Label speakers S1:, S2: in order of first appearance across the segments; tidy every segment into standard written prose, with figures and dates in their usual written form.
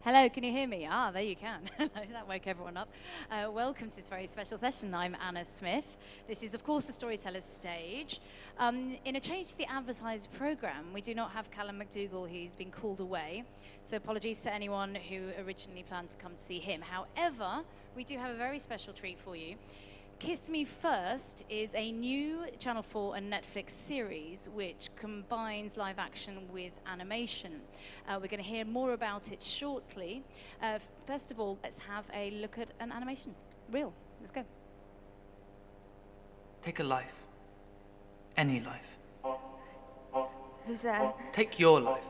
S1: Hello, can you hear me? Ah, there you can. That woke everyone up. Welcome to this very special session. I'm Anna Smith. This is, of course, the Storytellers Stage. In a change to the advertised programme, we do not have Callum McDougall. He's been called away. So apologies to anyone who originally planned to come to see him. However, we do have a very special treat for you. Kiss Me First is a new Channel 4 and Netflix series which combines live action with animation. We're going to hear more about it shortly. First of all, let's have a look at an animation reel. Let's go.
S2: Take a life. Any life.
S3: Who's that?
S2: Take your life.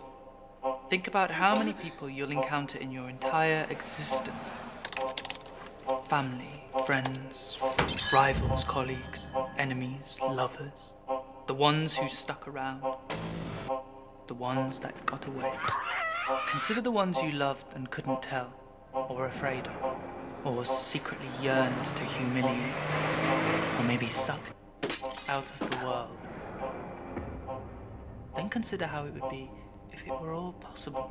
S2: Think about how many people you'll encounter in your entire existence. Family, friends, rivals, colleagues, enemies, lovers. The ones who stuck around. The ones that got away. Consider the ones you loved and couldn't tell, or were afraid of, or secretly yearned to humiliate, or maybe suck out of the world. Then consider how it would be if it were all possible.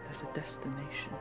S2: There's a destination.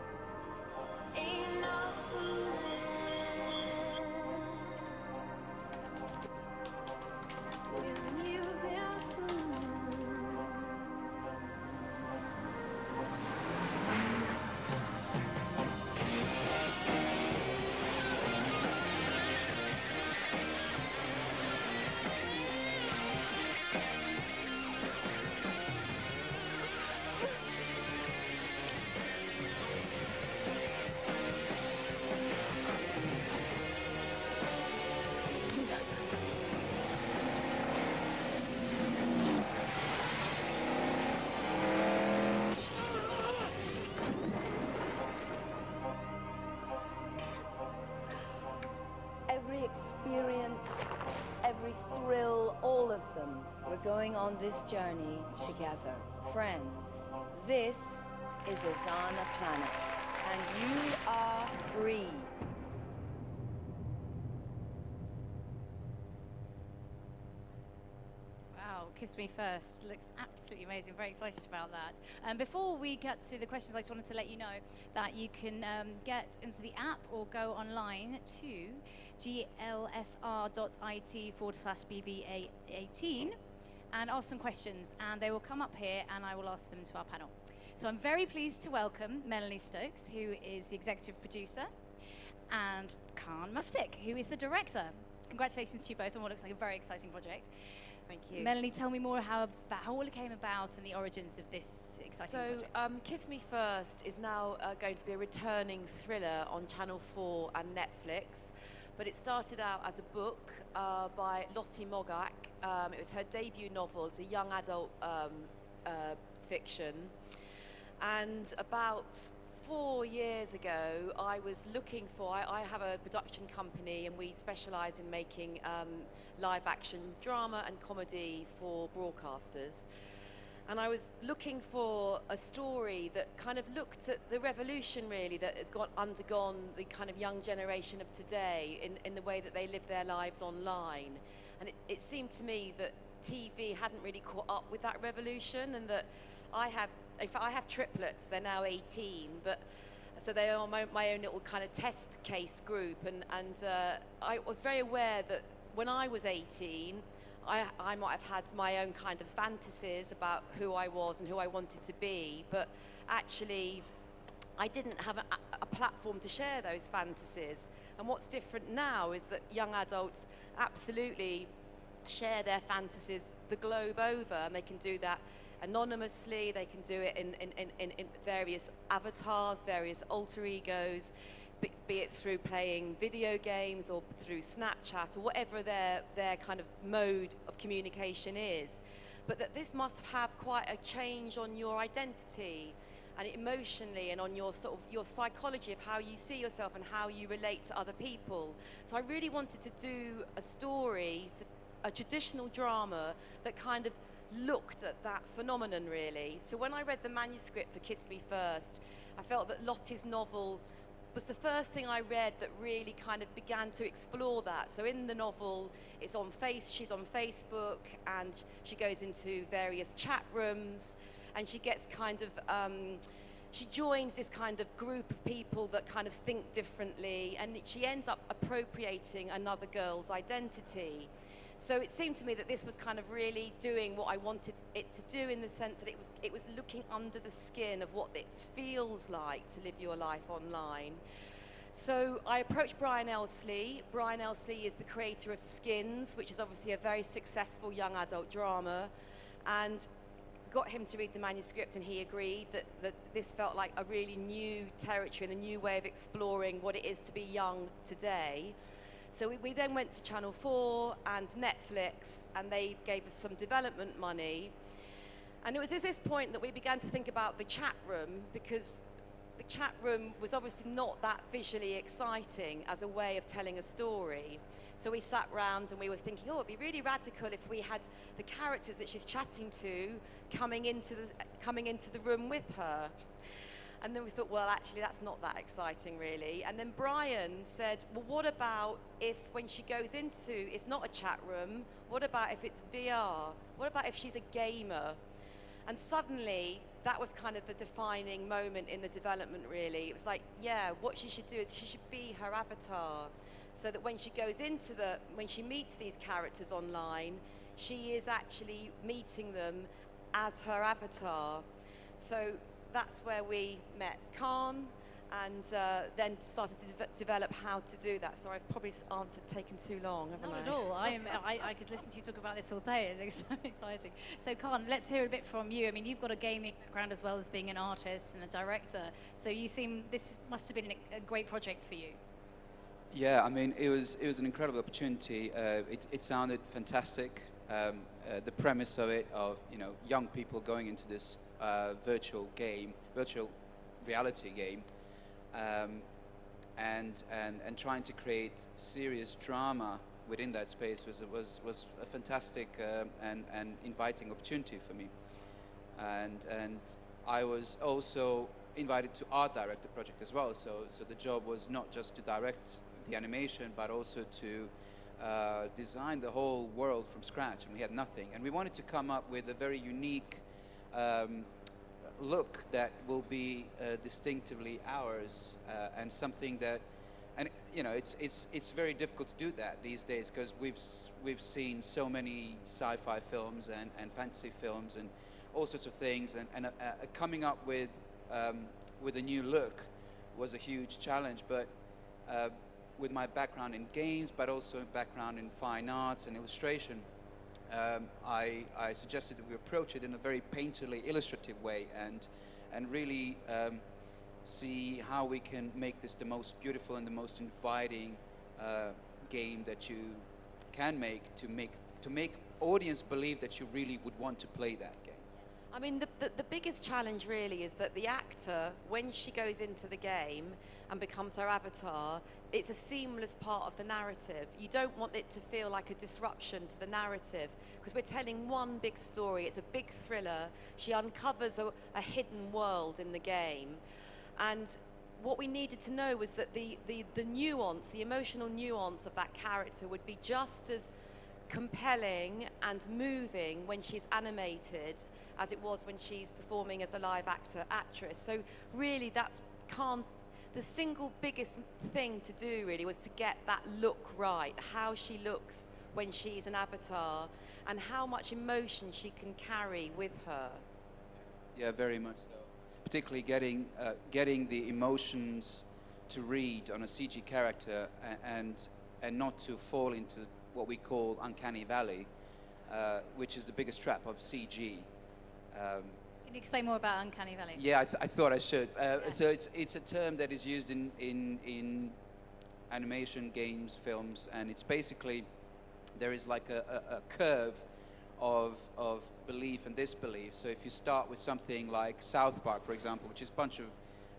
S3: Every experience, every thrill, all of them. We're going on this journey together. Friends, this is Azana Planet, and you are free.
S1: Wow, Kiss Me First looks absolutely amazing. Very excited about that. Before we get to the questions, I just wanted to let you know that you can get into the app or go online to glsr.it/BVA18 and ask some questions, and they will come up here and I will ask them to our panel. So I'm very pleased to welcome Melanie Stokes, who is the executive producer, and Muftic, who is the director. Congratulations to you both on what looks like a very exciting project.
S4: Thank you.
S1: Melanie, tell me more how all it came about and the origins of this exciting project.
S4: So, Kiss Me First is now going to be a returning thriller on Channel 4 and Netflix. But it started out as a book by Lottie Mogak. It was her debut novel. It's a young adult fiction. And about 4 years ago, I was looking for, I have a production company and we specialise in making live action drama and comedy for broadcasters. And I was looking for a story that kind of looked at the revolution really that has undergone the kind of young generation of today in the way that they live their lives online. And it seemed to me that TV hadn't really caught up with that revolution, and that I have triplets, they're now 18, but so they are my own little kind of test case group, and I was very aware that when I was 18, I might have had my own kind of fantasies about who I was and who I wanted to be, but actually I didn't have a platform to share those fantasies. And what's different now is that young adults absolutely share their fantasies the globe over, and they can do that anonymously, they can do it in various avatars, various alter egos. be it through playing video games or through Snapchat or whatever their kind of mode of communication is. But that this must have quite a change on your identity and emotionally and on your sort of your psychology of how you see yourself and how you relate to other people. So I really wanted to do a story, for a traditional drama that kind of looked at that phenomenon really. So when I read the manuscript for Kiss Me First, I felt that Lottie's novel was the first thing I read that really kind of began to explore that. So in the novel, she's on Facebook, and she goes into various chat rooms, and she gets kind of, she joins this kind of group of people that kind of think differently, and she ends up appropriating another girl's identity. So it seemed to me that this was kind of really doing what I wanted it to do, in the sense that it was looking under the skin of what it feels like to live your life online. So I approached Brian Elsley. Brian Elsley is the creator of Skins, which is obviously a very successful young adult drama, and got him to read the manuscript, and he agreed that this felt like a really new territory and a new way of exploring what it is to be young today. So we then went to Channel 4 and Netflix, and they gave us some development money. And it was at this point that we began to think about the chat room, because the chat room was obviously not that visually exciting as a way of telling a story. So we sat round and we were thinking, oh, it'd be really radical if we had the characters that she's chatting to coming into the room with her. And then we thought, well, actually, that's not that exciting, really. And then Brian said, well, what about if when she goes into, it's not a chat room, what about if it's VR? What about if she's a gamer? And suddenly, that was kind of the defining moment in the development, really. It was like, yeah, what she should do is she should be her avatar, so that when she goes into when she meets these characters online, she is actually meeting them as her avatar. So that's where we met Khan, and then started to develop how to do that. So I've probably taken too long, haven't I?
S1: Not at all. I could listen to you talk about this all day. It's so exciting. So Khan, let's hear a bit from you. I mean, you've got a gaming background as well as being an artist and a director. So this must have been a great project for you.
S5: Yeah, I mean, it was an incredible opportunity. It sounded fantastic. The premise of it, young people going into this virtual reality game, and trying to create serious drama within that space was a fantastic and inviting opportunity for me. And I was also invited to art direct the project as well. So the job was not just to direct the animation, but also to design the whole world from scratch, and we had nothing. And we wanted to come up with a very unique look that will be distinctively ours, and something that, and it's very difficult to do that these days, because we've seen so many sci-fi films and fantasy films and all sorts of things, and coming up with a new look was a huge challenge. But with my background in games, but also background in fine arts and illustration, I suggested that we approach it in a very painterly, illustrative way, and really see how we can make this the most beautiful and the most inviting game that you can make, to make audience believe that you really would want to play that game.
S4: I mean, the biggest challenge really is that the actor, when she goes into the game and becomes her avatar, it's a seamless part of the narrative. You don't want it to feel like a disruption to the narrative, because we're telling one big story. It's a big thriller. She uncovers a hidden world in the game. And what we needed to know was that the nuance, the emotional nuance of that character would be just as compelling and moving when she's animated as it was when she's performing as a live actress. So really the single biggest thing to do really was to get that look right, how she looks when she's an avatar, and how much emotion she can carry with her.
S5: Yeah, very much so. Particularly getting the emotions to read on a CG character, and not to fall into what we call uncanny valley, which is the biggest trap of CG.
S1: Can you explain more about Uncanny Valley?
S5: Yeah, I thought I should. So it's a term that is used in animation, games, films, and it's basically there is like a curve of belief and disbelief. So if you start with something like South Park, for example, which is a bunch of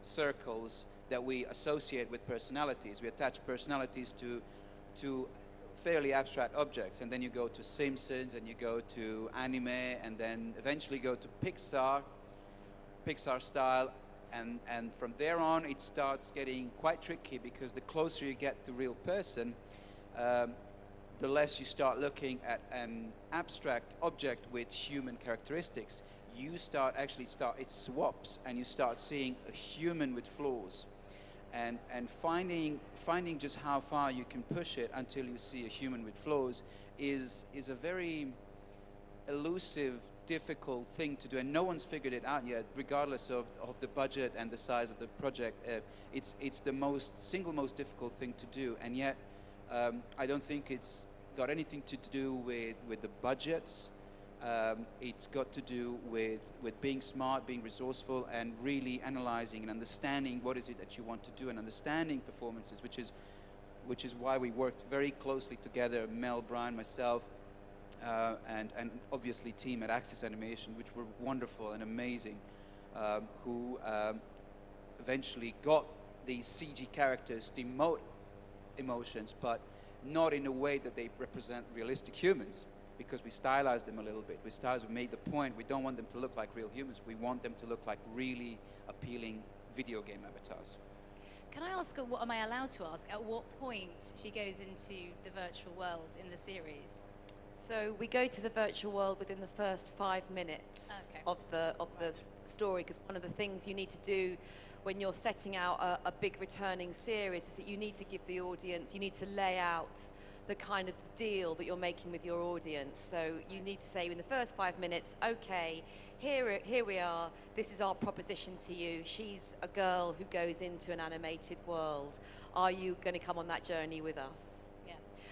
S5: circles that we associate with personalities, we attach personalities to fairly abstract objects, and then you go to Simpsons, and you go to anime, and then eventually go to Pixar style, and from there on it starts getting quite tricky, because the closer you get to real person, the less you start looking at an abstract object with human characteristics. You it swaps, and you start seeing a human with flaws, and finding just how far you can push it until you see a human with flaws is a very elusive, difficult thing to do, and no one's figured it out yet, regardless of the budget and the size of the project. It's the single most difficult thing to do, and yet I don't think it's got anything to do with the budgets. It's got to do with being smart, being resourceful, and really analyzing and understanding what is it that you want to do, and understanding performances, which is why we worked very closely together, Mel, Brian, myself, and obviously team at Axis Animation, which were wonderful and amazing, who eventually got these CG characters to emote emotions, but not in a way that they represent realistic humans, because we stylized them a little bit. We made the point, we don't want them to look like real humans, we want them to look like really appealing video game avatars.
S1: Can I ask, what am I allowed to ask, at what point she goes into the virtual world in the series?
S4: So we go to the virtual world within the first 5 minutes of the story, because one of the things you need to do when you're setting out a big returning series is that you need to give the audience, you need to lay out the kind of deal that you're making with your audience. So you need to say in the first 5 minutes, okay, here we are, this is our proposition to you. She's a girl who goes into an animated world. Are you going to come on that journey with us?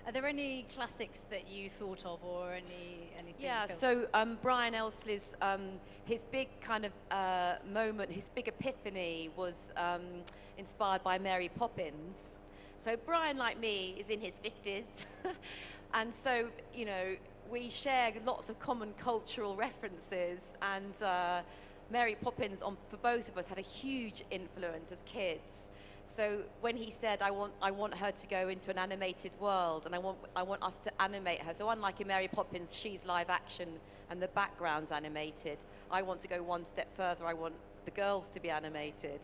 S1: Are there any classics that you thought of, or anything?
S4: Yeah, so Brian Elsley's, his big kind of moment, his big epiphany was inspired by Mary Poppins. So Brian, like me, is in his 50s. And so, you know, we share lots of common cultural references, and Mary Poppins, for both of us, had a huge influence as kids. So when he said, I want her to go into an animated world, and I want us to animate her. So unlike in Mary Poppins, she's live action and the background's animated. I want to go one step further. I want the girls to be animated.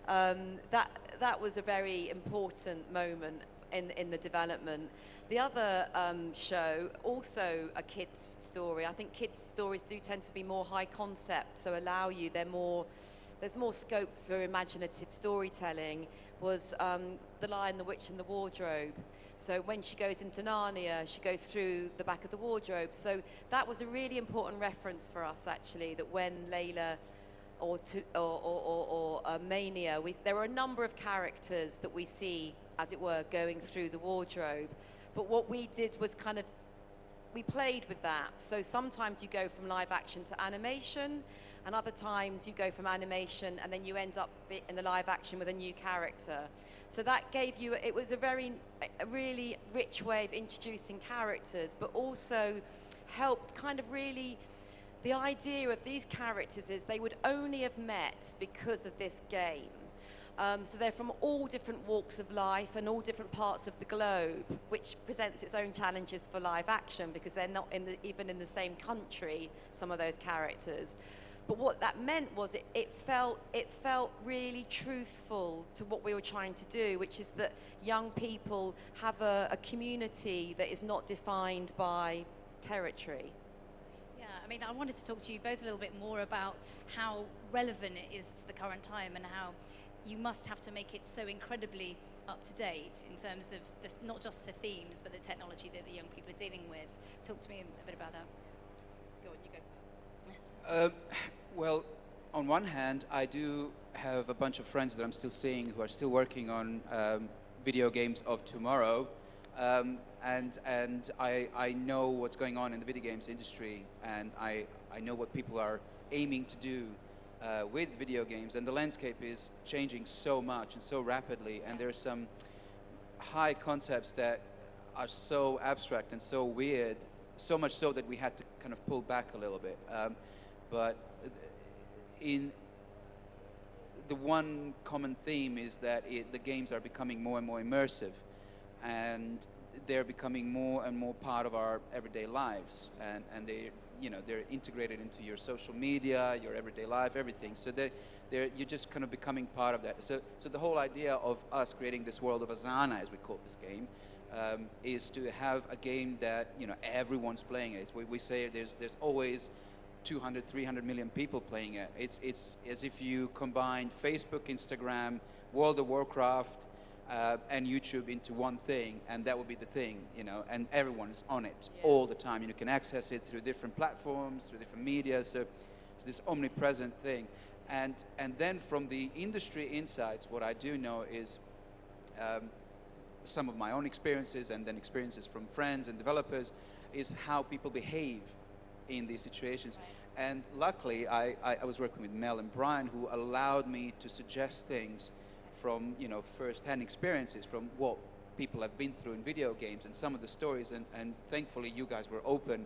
S4: That was a very important moment in the development. The other show, also a kids' story. I think kids' stories do tend to be more high concept, so there's more scope for imaginative storytelling, was The Lion, the Witch and the Wardrobe. So when she goes into Narnia, she goes through the back of the wardrobe. So that was a really important reference for us, actually, that when Layla or Mania, there are a number of characters that we see, as it were, going through the wardrobe. But what we did was we played with that. So sometimes you go from live action to animation, and other times you go from animation and then you end up in the live action with a new character. So that gave you, it was a really rich way of introducing characters, but also helped kind of really, the idea of these characters is they would only have met because of this game. So they're from all different walks of life and all different parts of the globe, which presents its own challenges for live action, because they're not even in the same country, some of those characters. But what that meant was it felt really truthful to what we were trying to do, which is that young people have a community that is not defined by territory.
S1: Yeah, I mean, I wanted to talk to you both a little bit more about how relevant it is to the current time, and how you must have to make it so incredibly up to date in terms of not just the themes, but the technology that the young people are dealing with. Talk to me a bit about that.
S4: Go on, you go first.
S5: Well, on one hand, I do have a bunch of friends that I'm still seeing who are still working on video games of tomorrow, and I know what's going on in the video games industry, and I know what people are aiming to do with video games, and the landscape is changing so much and so rapidly, and there's some high concepts that are so abstract and so weird, so much so that we had to kind of pull back a little bit. But in the one common theme is that the games are becoming more and more immersive, and they're becoming more and more part of our everyday lives, and they're integrated into your social media, your everyday life, everything. So you're just kind of becoming part of that. So the whole idea of us creating this world of Asana, as we call this game, is to have a game that everyone's playing it. We say there's always 200, 300 million people playing it. It's as if you combined Facebook, Instagram, World of Warcraft, and YouTube into one thing, and that would be the thing, and everyone's on it all the time. You can access it through different platforms, through different media, so it's this omnipresent thing. And then from the industry insights, what I do know is some of my own experiences, and then experiences from friends and developers, is how people behave in these situations. Right. And luckily, I was working with Mel and Brian, who allowed me to suggest things from first-hand experiences, from what people have been through in video games and some of the stories, and thankfully you guys were open,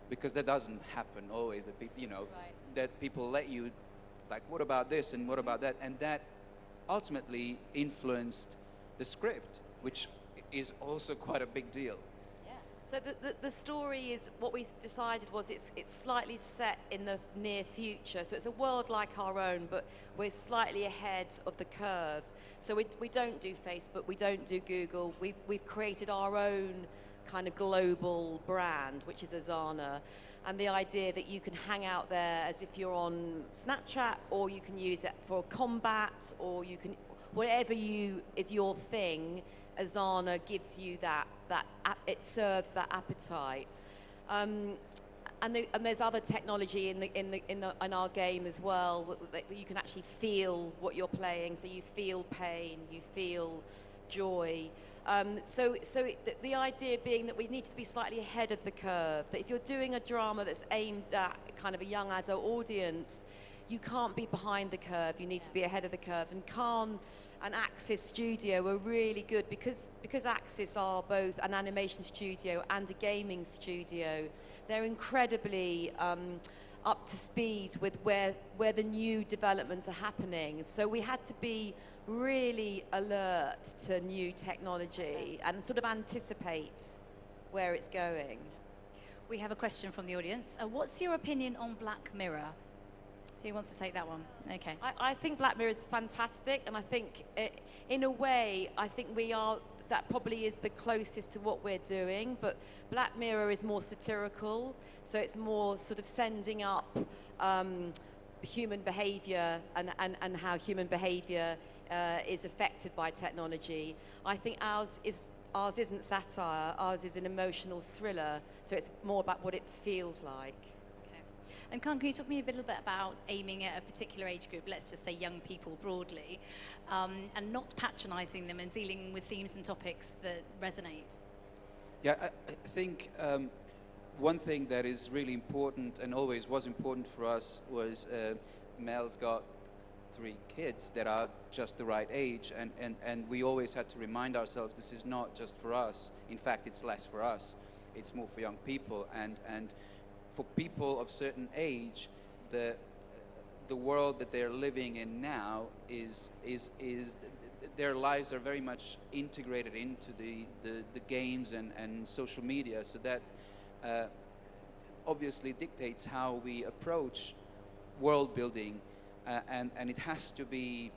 S5: because that doesn't happen always, that people that people let you, like, what about this and what about that, and that ultimately influenced the script, which is also quite a big deal.
S4: So the story is, what we decided was it's slightly set in the near future. So it's a world like our own, but we're slightly ahead of the curve. So we don't do Facebook, we don't do Google. We've created our own kind of global brand, which is Asana. And the idea that you can hang out there as if you're on Snapchat, or you can use it for combat, or you can, whatever is your thing, Asana gives you that it serves that appetite, and there's other technology in our game as well, that you can actually feel what you're playing. So you feel pain, you feel joy. So the idea being that we need to be slightly ahead of the curve. That if you're doing a drama that's aimed at kind of a young adult audience, you can't be behind the curve. You need to be ahead of the curve. And Khan and Axis Studio are really good, because Axis are both an animation studio and a gaming studio. They're incredibly up to speed with where the new developments are happening. So we had to be really alert to new technology and sort of anticipate where it's going.
S1: We have a question from the audience. What's your opinion on Black Mirror? Who wants to take that one? Okay.
S4: I think Black Mirror is fantastic, and I think in a way, I think that probably is the closest to what we're doing, but Black Mirror is more satirical, so it's more sort of sending up human behavior and how human behavior is affected by technology. I think ours isn't satire, ours is an emotional thriller, so it's more about what it feels like.
S1: And Khan, can you talk to me a little bit about aiming at a particular age group, let's just say young people broadly, and not patronising them and dealing with themes and topics that resonate?
S5: Yeah, I think one thing that is really important, and always was important for us, was Mel's got 3 kids that are just the right age, and we always had to remind ourselves this is not just for us. In fact, it's less for us. It's more for young people, and for people of certain age, the world that they're living in now is their lives are very much integrated into the games and social media, so that obviously dictates how we approach world building, and it has to be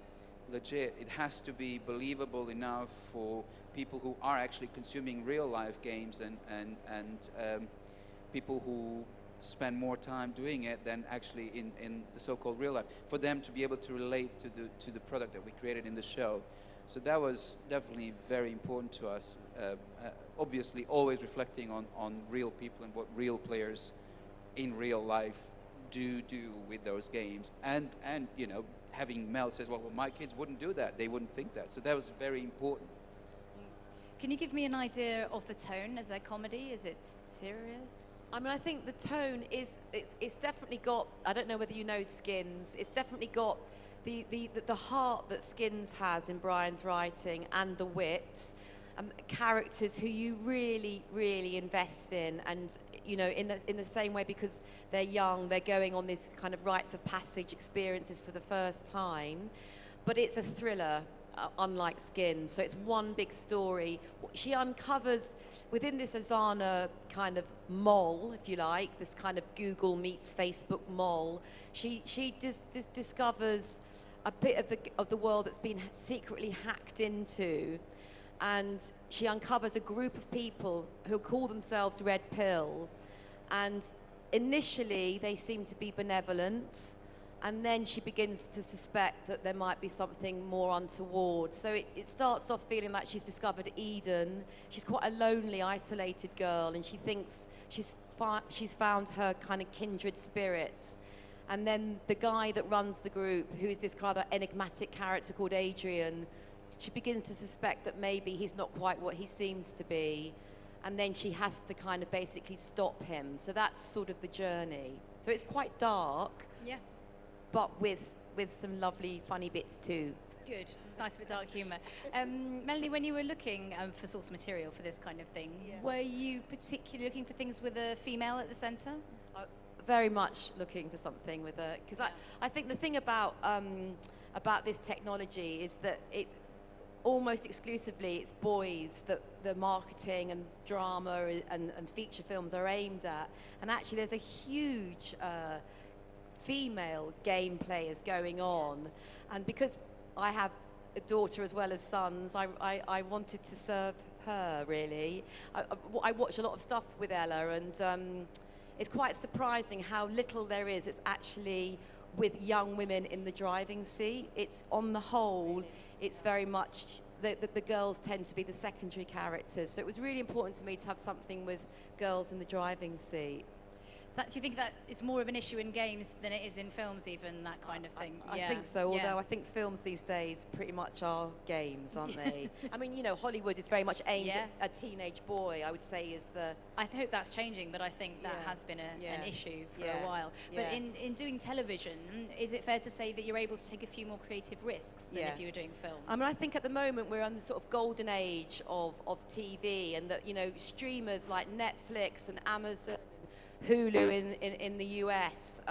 S5: legit. It has to be believable enough for people who are actually consuming real life games, and people who spend more time doing it than actually in the so-called real life, for them to be able to relate to the product that we created in the show. So that was definitely very important to us. Obviously, always reflecting on real people and what real players in real life do with those games, and having Mel says, well, my kids wouldn't do that, they wouldn't think that. So that was very important.
S1: Can you give me an idea of the tone? Is there comedy? Is it serious?
S4: I mean, I think the tone is, it's definitely got, I don't know whether you know Skins, it's definitely got the heart that Skins has in Brian's writing, and the wit, characters who you really, really invest in, and you know, in the same way, because they're young, they're going on these kind of rites of passage experiences for the first time, but it's a thriller. Unlike Skins, so it's one big story. She uncovers within this Azana kind of mole, if you like, this kind of Google meets Facebook mole. She discovers a bit of the world that's been secretly hacked into, and she uncovers a group of people who call themselves Red Pill, and initially they seem to be benevolent. And then she begins to suspect that there might be something more untoward. So it starts off feeling like she's discovered Eden. She's quite a lonely, isolated girl, and she thinks she's found her kind of kindred spirits. And then the guy that runs the group, who is this kind of enigmatic character called Adrian, she begins to suspect that maybe he's not quite what he seems to be. And then she has to kind of basically stop him. So that's sort of the journey. So it's quite dark.
S1: Yeah.
S4: But with some lovely, funny bits too.
S1: Good, nice bit of dark humour. Melanie, when you were looking for source material for this kind of thing, were you particularly looking for things with a female at the centre?
S4: Very much looking for something with a, because I think the thing about this technology is that it almost exclusively it's boys that the marketing and drama and feature films are aimed at, and actually there's a huge female game players going on, and because I have a daughter as well as sons, I wanted to serve her really. I watch a lot of stuff with Ella, and it's quite surprising how little there is. It's actually with young women in the driving seat. It's on the whole, it's very much the girls tend to be the secondary characters. So it was really important to me to have something with girls in the driving seat.
S1: Do you think that it's more of an issue in games than it is in films, even, that kind of thing?
S4: I think so, although I think films these days pretty much are games, aren't they? I mean, you know, Hollywood is very much aimed at a teenage boy, I would say, is the...
S1: I hope that's changing, but I think that has been an issue for a while. But in doing television, is it fair to say that you're able to take a few more creative risks than if you were doing film? I
S4: mean, I think at the moment we're on the sort of golden age of TV, and that, you know, streamers like Netflix and Amazon, Hulu in the US,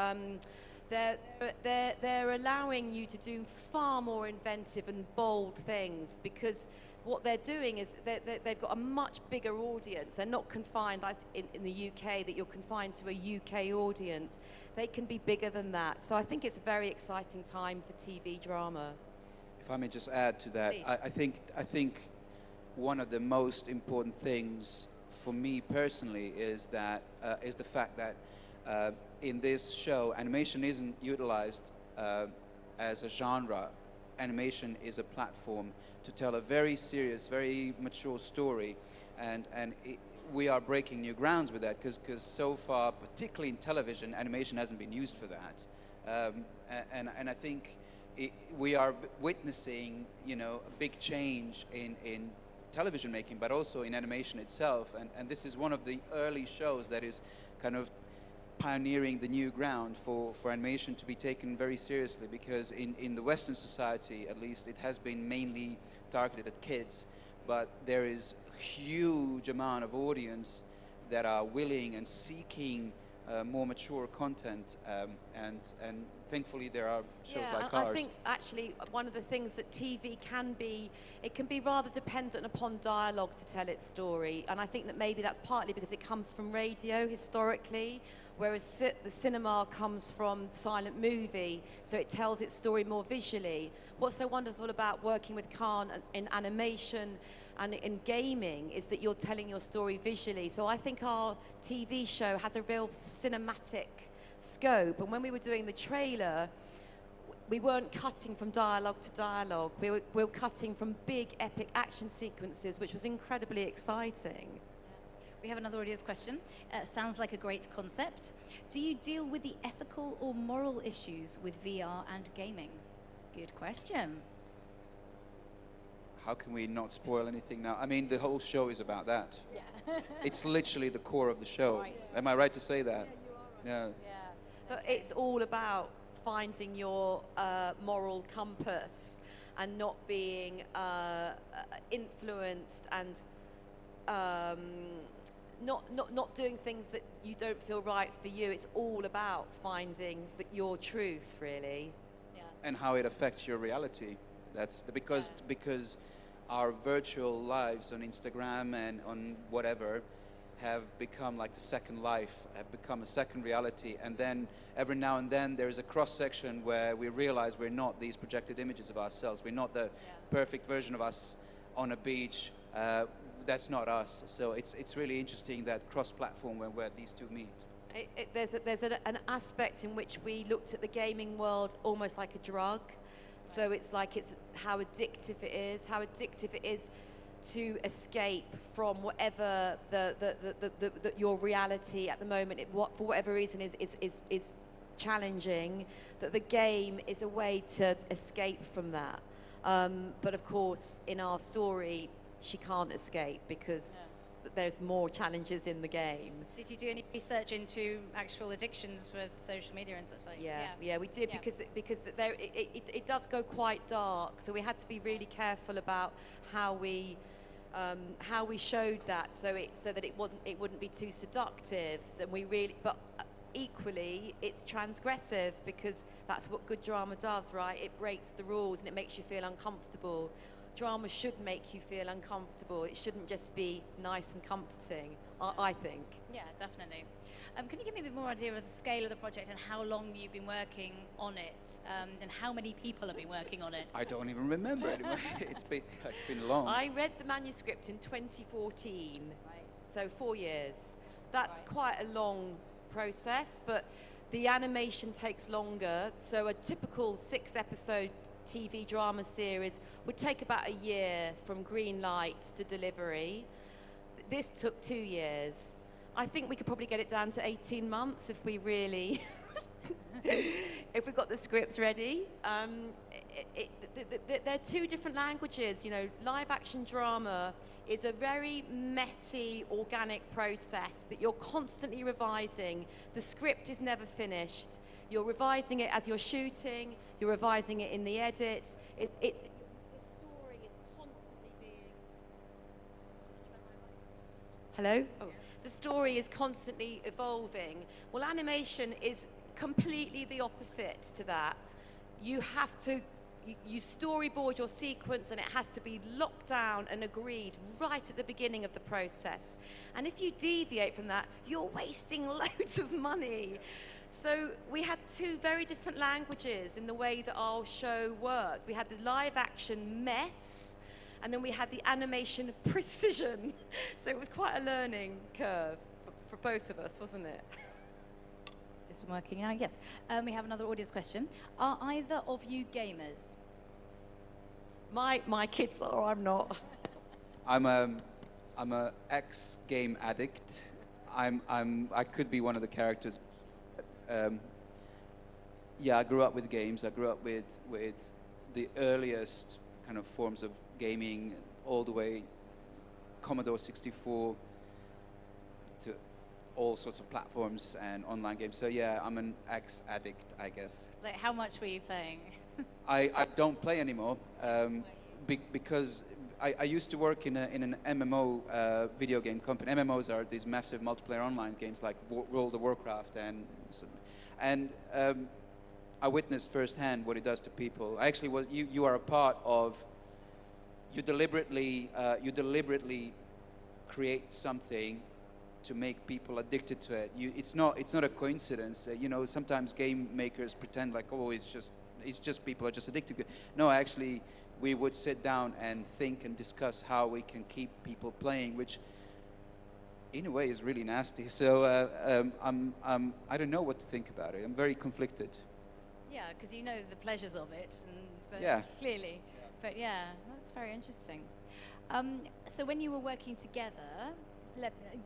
S4: they're allowing you to do far more inventive and bold things, because what they're doing is they've got a much bigger audience. They're not confined as in the UK, that you're confined to a UK audience. They can be bigger than that. So I think it's a very exciting time for TV drama.
S5: If I may just add to that, I think one of the most important things for me personally is the fact that in this show, animation isn't utilized as a genre. Animation is a platform to tell a very serious, very mature story, and we are breaking new grounds with that, because so far, particularly in television, animation hasn't been used for that, and I think we are witnessing, you know, a big change in television making, but also in animation itself, and this is one of the early shows that is kind of pioneering the new ground for animation to be taken very seriously, because in the Western society, at least, it has been mainly targeted at kids, but there is a huge amount of audience that are willing and seeking more mature content, and thankfully there are shows like ours.
S4: I think actually one of the things that TV can be, it can be rather dependent upon dialogue to tell its story, and I think that maybe that's partly because it comes from radio historically, whereas the cinema comes from silent movie, so it tells its story more visually. What's so wonderful about working with Khan in animation and in gaming is that you're telling your story visually. So I think our TV show has a real cinematic scope, and when we were doing the trailer, we weren't cutting from dialogue to dialogue. We were cutting from big epic action sequences, which was incredibly exciting.
S1: We have another audience question. Sounds like a great concept. Do you deal with the ethical or moral issues with VR and gaming? Good question.
S5: how can we not spoil anything now? I mean, the whole show is about that.
S1: Yeah.
S5: It's literally the core of the show.
S1: Right.
S5: Am I right to say that? Yeah.
S1: Yeah.
S4: But
S1: Okay.
S4: it's all about finding your moral compass and not being influenced and not doing things that you don't feel right for you. It's all about finding your truth, really.
S1: Yeah.
S5: And how it affects your reality. That's because our virtual lives on Instagram and on whatever have become like the second life, have become a second reality. And then every now and then there's a cross section where we realize we're not these projected images of ourselves. We're not the perfect version of us on a beach. That's not us. So it's really interesting, that cross-platform where these two meet.
S4: There's an aspect in which we looked at the gaming world almost like a drug. So it's how addictive it is to escape from whatever your reality at the moment, for whatever reason is challenging, that the game is a way to escape from that. But of course, in our story, she can't escape because there's more challenges in the game.
S1: Did you do any research into actual addictions for social media and such like?
S4: Yeah, we did,
S1: Yeah.
S4: because it does go quite dark. So we had to be really careful about how we showed that, so that it wouldn't be too seductive. But equally, it's transgressive, because that's what good drama does, right? It breaks the rules and it makes you feel uncomfortable. Drama should make you feel uncomfortable. It shouldn't just be nice and comforting, I think.
S1: Yeah, definitely. Can you give me a bit more idea of the scale of the project and how long you've been working on it, and how many people have been working on it?
S5: I don't even remember anymore. It's been long.
S4: I read the manuscript in 2014,
S1: Right.
S4: so 4 years. That's
S1: Right.
S4: quite a long process, but the animation takes longer. So a typical 6-episode TV drama series would take about a year from green light to delivery. This took 2 years. I think we could probably get it down to 18 months if we really, if we got the scripts ready. They're two different languages. Live action drama is a very messy, organic process that you're constantly revising. The script is never finished. You're revising it as you're shooting. You're revising it in the edit. The story is constantly being... Hello? Oh. The story is constantly evolving. Well, animation is completely the opposite to that. You have to, you storyboard your sequence, and it has to be locked down and agreed right at the beginning of the process. And if you deviate from that, you're wasting loads of money. So we had two very different languages in the way that our show worked. We had the live action mess, and then we had the animation precision. So it was quite a learning curve for both of us, wasn't it?
S1: This one working now? Yes. We have another audience question. Are either of you gamers?
S4: My kids are, I'm not.
S5: I'm a ex-game addict. I could be one of the characters. I grew up with games. I grew up with the earliest kind of forms of gaming, all the way Commodore 64 to all sorts of platforms and online games. So yeah, I'm an ex-addict, I guess.
S1: Like, how much were you playing?
S5: I don't play anymore because I used to work in an MMO video game company. MMOs are these massive multiplayer online games like World of Warcraft, and I witnessed firsthand what it does to people. Actually, you are a part of. You deliberately create something to make people addicted to it. It's not a coincidence. Sometimes game makers pretend like, oh, it's just people are just addicted to it. No, actually, we would sit down and think and discuss how we can keep people playing, which in a way is really nasty. So I don't know what to think about it. I'm very conflicted.
S1: Yeah, because you know the pleasures of it, but
S5: Yeah.
S1: clearly. But yeah, that's very interesting. So when you were working together,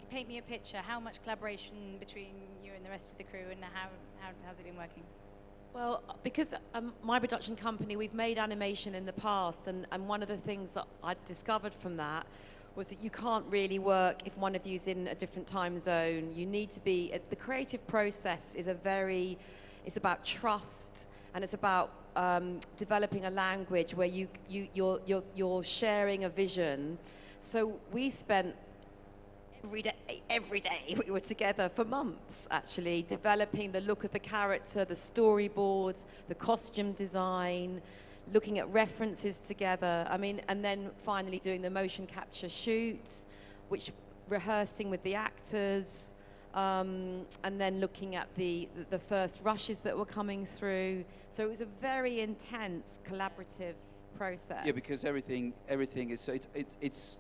S1: paint me a picture. How much collaboration between you and the rest of the crew, and how's it been working?
S4: Well, because my production company, we've made animation in the past, and one of the things that I discovered from that was that you can't really work if one of you's in a different time zone. You need to be, the creative process is it's about trust, and it's about developing a language where you're sharing a vision. So we spent every day we were together for months, actually, developing the look of the character, the storyboards, the costume design, looking at references together. I mean, and then finally doing the motion capture shoots, which rehearsing with the actors, and then looking at the first rushes that were coming through. So it was a very intense collaborative process.
S5: Yeah, because everything is so it's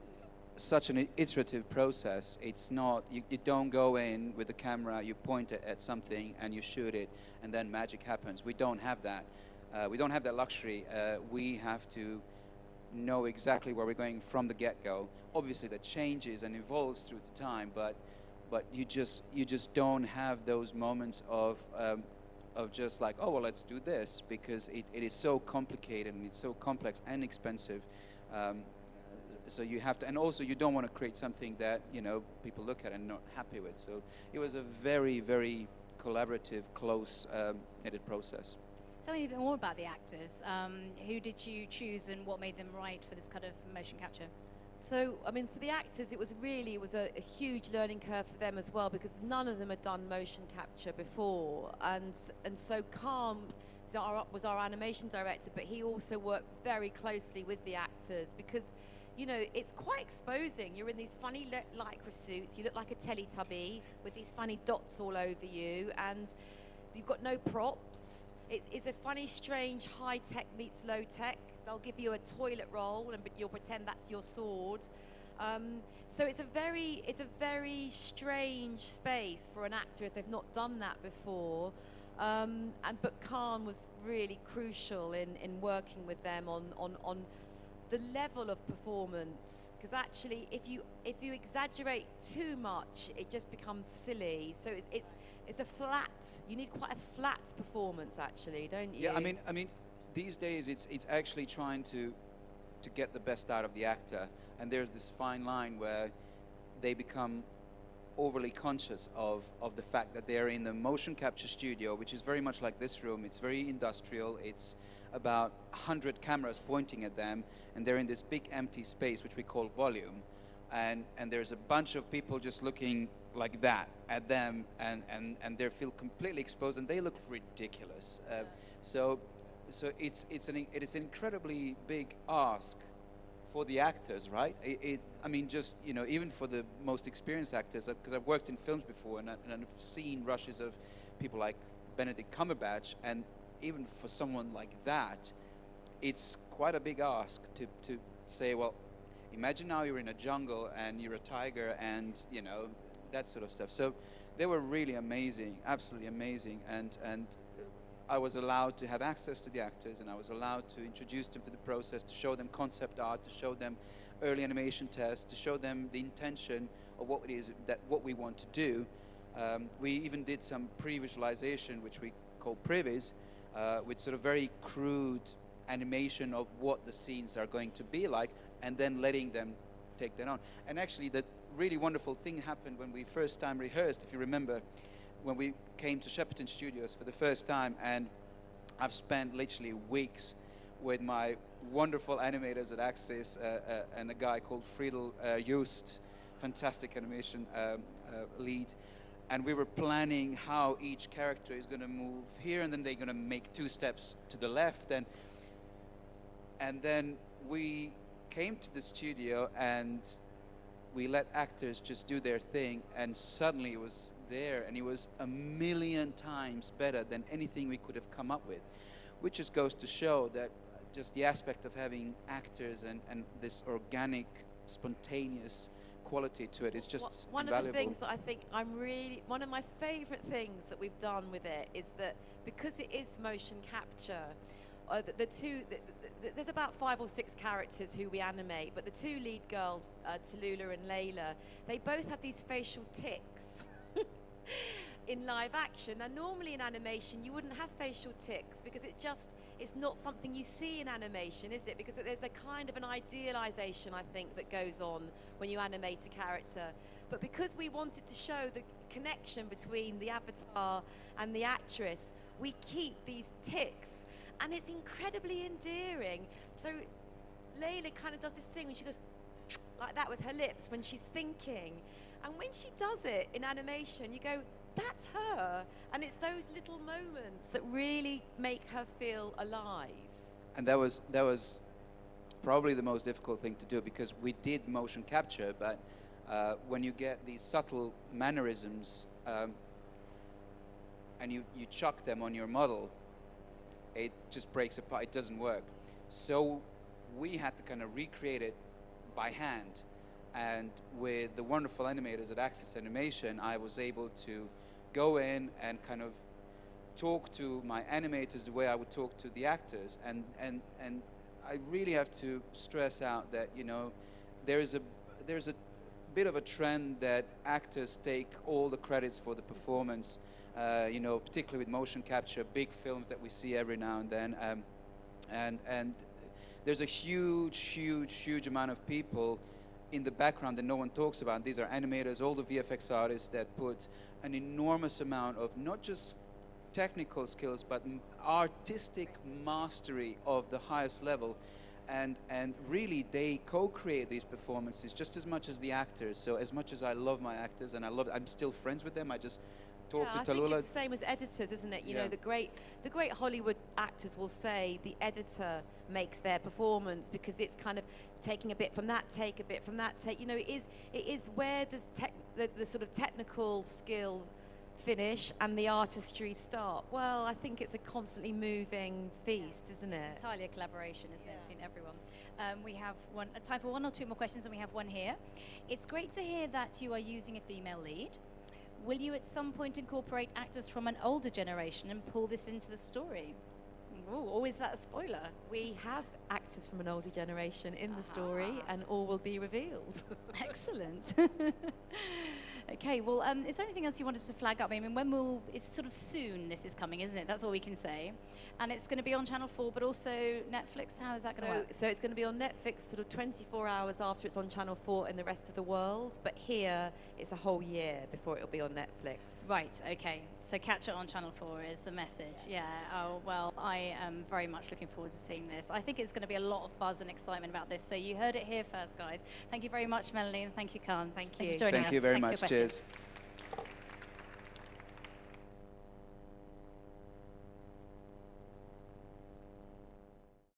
S5: such an iterative process. It's not, you don't go in with the camera, you point it at something and you shoot it and then magic happens. We don't have that. We don't have that luxury. We have to know exactly where we're going from the get-go. Obviously that changes and evolves through the time, but you just don't have those moments of just like, oh well, let's do this, because it is so complicated and it's so complex and expensive. So you have to, and also you don't want to create something that, you know, people look at and not happy with. So it was a very, very collaborative, close knitted process.
S1: Tell me a bit more about the actors. Who did you choose and what made them right for this kind of motion capture?
S4: So, I mean, for the actors, it was a huge learning curve for them as well, because none of them had done motion capture before. And so Calm was our animation director, but he also worked very closely with the actors, because, you know, it's quite exposing. You're in these funny lycra suits. You look like a Teletubby with these funny dots all over you, and you've got no props. It's a funny, strange high-tech meets low-tech. They'll give you a toilet roll, and you'll pretend that's your sword. So it's a very strange space for an actor if they've not done that before. But Khan was really crucial in working with them on the level of performance, because actually if you exaggerate too much, it just becomes silly. So it's a flat, you need quite a flat performance, actually, don't you?
S5: Yeah, I mean these days it's actually trying to get the best out of the actor, and there's this fine line where they become overly conscious of the fact that they're in the motion capture studio, which is very much like this room. It's very industrial. It's about 100 cameras pointing at them, and they're in this big empty space which we call volume, and there's a bunch of people just looking like that at them, and they feel completely exposed, and they look ridiculous. So it's an incredibly big ask for the actors, right? I mean, just, you know, even for the most experienced actors, because I've worked in films before, and I've seen rushes of people like Benedict Cumberbatch, and even for someone like that, it's quite a big ask to say, well, imagine now you're in a jungle and you're a tiger, and, you know, that sort of stuff. So they were really amazing, absolutely amazing, and I was allowed to have access to the actors, and I was allowed to introduce them to the process, to show them concept art, to show them early animation tests, to show them the intention of what it is that what we want to do. We even did some pre-visualization, which we call previs, with sort of very crude animation of what the scenes are going to be like, and then letting them take that on. And actually, the really wonderful thing happened when we first time rehearsed, if you remember, when we came to Shepperton Studios for the first time, and I've spent literally weeks with my wonderful animators at Axis and a guy called Friedel Joost, fantastic animation lead, and we were planning how each character is going to move here, and then they're going to make 2 steps to the left, and then we came to the studio and we let actors just do their thing, and suddenly it was there, and it was 1,000,000 times better than anything we could have come up with, which just goes to show that just the aspect of having actors and this organic, spontaneous quality to it is just
S4: one
S5: invaluable.
S4: of the things that I think one of my favorite things that we've done with it is that because it is motion capture, there's about 5 or 6 characters who we animate, but the 2 lead girls, Tallulah and Layla, they both have these facial tics. in live action. Now, normally in animation, you wouldn't have facial tics because it's not something you see in animation, is it? Because there's a kind of an idealization, I think, that goes on when you animate a character. But because we wanted to show the connection between the avatar and the actress, we keep these tics, and it's incredibly endearing. So Layla kind of does this thing when she goes like that with her lips when she's thinking. And when she does it in animation, you go, that's her. And it's those little moments that really make her feel alive.
S5: And that was probably the most difficult thing to do, because we did motion capture, but when you get these subtle mannerisms and you chuck them on your model, it just breaks apart. It doesn't work. So we had to kind of recreate it by hand. And with the wonderful animators at Access Animation, I was able to go in and kind of talk to my animators the way I would talk to the actors. And I really have to stress out that, you know, there's a bit of a trend that actors take all the credits for the performance, you know, particularly with motion capture, big films that we see every now and then. And there's a huge amount of people in the background that no one talks about. These are animators, all the VFX artists that put an enormous amount of not just technical skills, but artistic mastery of the highest level. And really, they co-create these performances just as much as the actors. So as much as I love my actors, and I'm still friends with them, I just talk to
S4: I think
S5: Tallulah.
S4: it's the same as editors, isn't it? You
S5: Yeah.
S4: know, the great Hollywood actors will say the editor makes their performance because it's kind of taking a bit from that take, a bit from that take. You know, it is where does the sort of technical skill finish and the artistry start? Well, I think it's a constantly moving feast, isn't it?
S1: It's entirely a collaboration, isn't it, between everyone. We have time for one or two more questions, and we have one here. It's great to hear that you are using a female lead. Will you at some point incorporate actors from an older generation and pull this into the story? Ooh, or is that a spoiler?
S4: We have actors from an older generation in the story, and all will be revealed.
S1: Excellent. Okay, well, is there anything else you wanted to flag up? I mean, it's sort of soon this is coming, isn't it? That's all we can say. And it's going to be on Channel 4, but also Netflix. How is that going to work?
S4: So it's going to be on Netflix sort of 24 hours after it's on Channel 4 in the rest of the world, but here it's a whole year before it'll be on Netflix.
S1: Right, okay. So catch it on Channel 4 is the message. Yeah, oh, well, I am very much looking forward to seeing this. I think it's going to be a lot of buzz and excitement about this. So you heard it here first, guys. Thank you very much, Melanie, and thank you, Khan.
S4: Thank you.
S1: for joining us.
S5: Thank you very
S1: Thanks for
S5: much.
S1: your questions.
S5: Cheers.